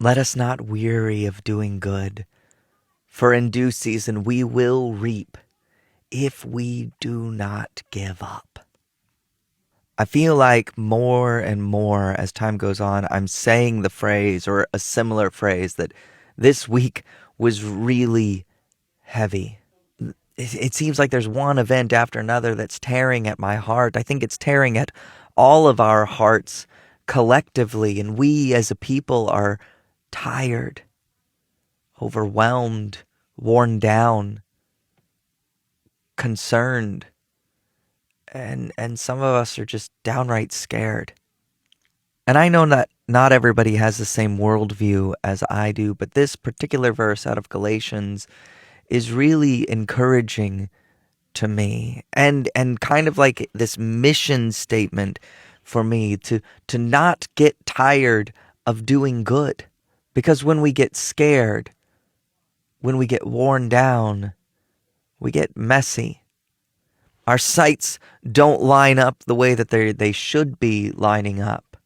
Let us not weary of doing good, for in due season we will reap if we do not give up. I feel like more and more as time goes on, I'm saying the phrase or a similar phrase that this week was really heavy. It seems like there's one event after another that's tearing at my heart. I think it's tearing at all of our hearts collectively, and we as a people are tired, overwhelmed, worn down, concerned, and some of us are just downright scared. And I know that not everybody has the same worldview as I do, but this particular verse out of Galatians is really encouraging to me and kind of like this mission statement for me to not get tired of doing good. Because when we get scared, when we get worn down, we get messy. Our sights don't line up the way that they should be lining up.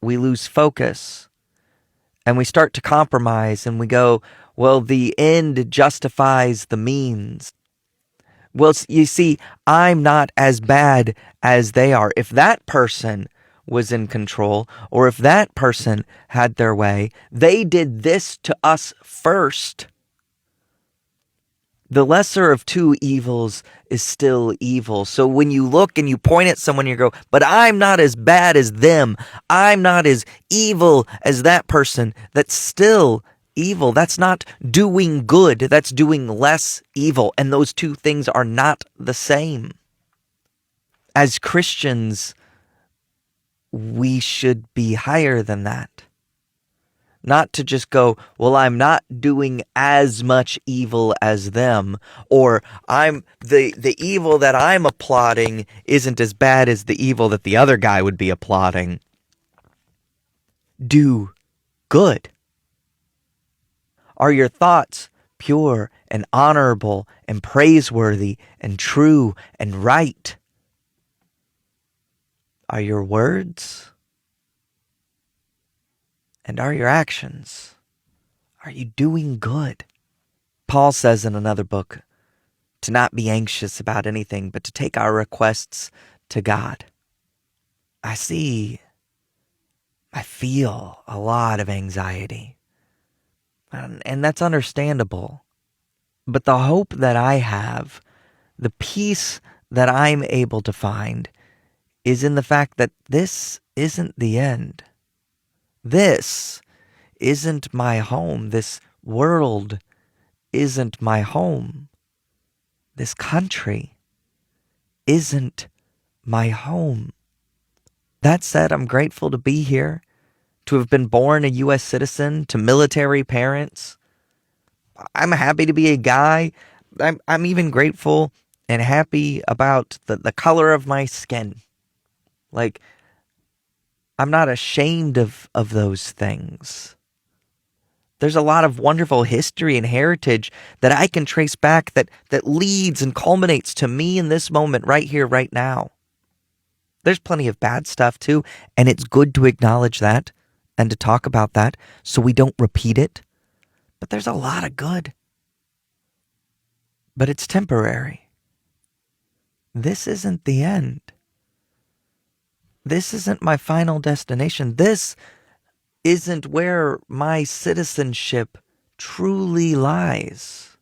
We lose focus and we start to compromise and we go, well, the end justifies the means. Well, you see, I'm not as bad as they are. If that person was in control or if that person had their way, they did this to us first. The lesser of two evils is still evil. So when you look and you point at someone, you go, but I'm not as bad as them. I'm not as evil as that person. That's still evil. That's not doing good. That's doing less evil. And those two things are not the same. As Christians, we should be higher than that. Not to just go, well, I'm not doing as much evil as them, or I'm the evil that I'm applauding isn't as bad as the evil that the other guy would be applauding. Do good. Are your thoughts pure and honorable and praiseworthy and true and right? Are your words? And are your actions? Are you doing good? Paul says in another book to not be anxious about anything, but to take our requests to God. I feel a lot of anxiety. And that's understandable. But the hope that I have, the peace that I'm able to find, is in the fact that this isn't the end. This isn't my home. This world isn't my home. This country isn't my home. That said, I'm grateful to be here, to have been born a U.S. citizen, to military parents. I'm happy to be a guy. I'm even grateful and happy about the color of my skin. Like, I'm not ashamed of those things. There's a lot of wonderful history and heritage that I can trace back that leads and culminates to me in this moment right here, right now. There's plenty of bad stuff too, and it's good to acknowledge that and to talk about that so we don't repeat it. But there's a lot of good. But it's temporary. This isn't the end. This isn't my final destination. This isn't where my citizenship truly lies.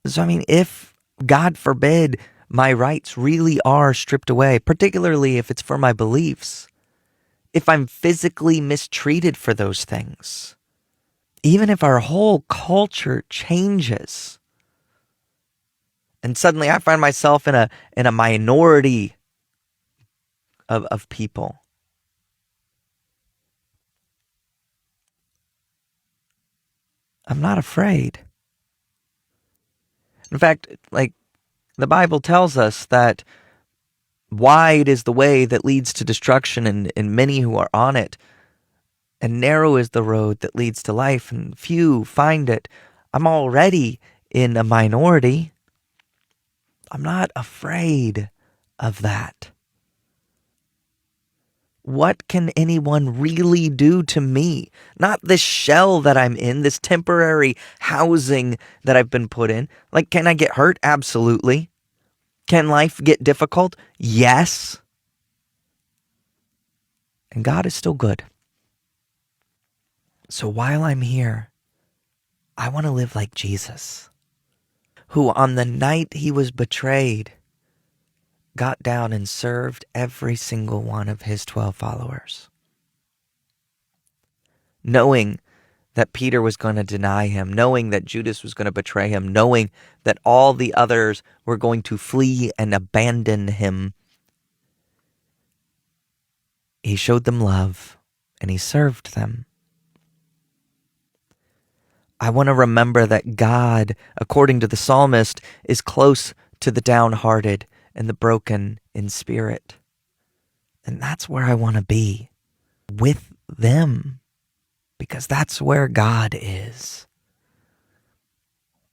So, I mean, if, God forbid, my rights really are stripped away, particularly if it's for my beliefs, if I'm physically mistreated for those things, even if our whole culture changes, and suddenly I find myself in a minority of people, I'm not afraid. In fact, like the Bible tells us that wide is the way that leads to destruction and many who are on it, and narrow is the road that leads to life and few find it. I'm already in a minority. I'm not afraid of that. What can anyone really do to me? Not this shell that I'm in, this temporary housing that I've been put in. Like, can I get hurt? Absolutely. Can life get difficult? Yes. And God is still good. So while I'm here, I want to live like Jesus, who on the night he was betrayed, got down and served every single one of his 12 followers. Knowing that Peter was going to deny him, knowing that Judas was going to betray him, knowing that all the others were going to flee and abandon him, he showed them love and he served them. I want to remember that God, according to the psalmist, is close to the downhearted and the broken in spirit. And that's where I want to be, with them, because that's where God is.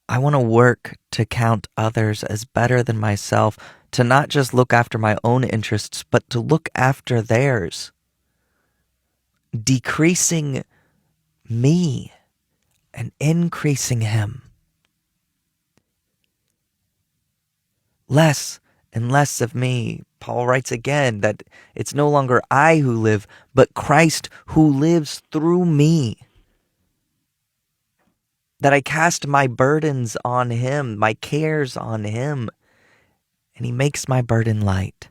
I want to work to count others as better than myself, to not just look after my own interests, but to look after theirs. Decreasing me and increasing him. Less and less of me. Paul writes again that it's no longer I who live, but Christ who lives through me. That I cast my burdens on him, my cares on him, and he makes my burden light.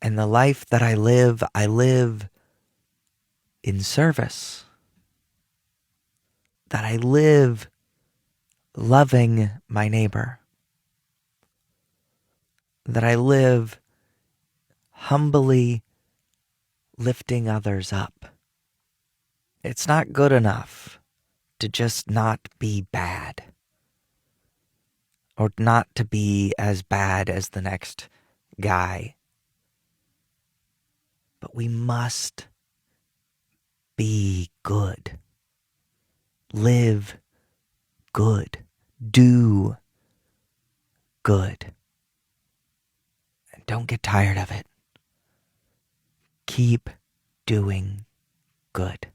And the life that I live in service. That I live loving my neighbor. That I live humbly lifting others up. It's not good enough to just not be bad. Or not to be as bad as the next guy. But we must be good. Live good. Do good. And don't get tired of it. Keep doing good.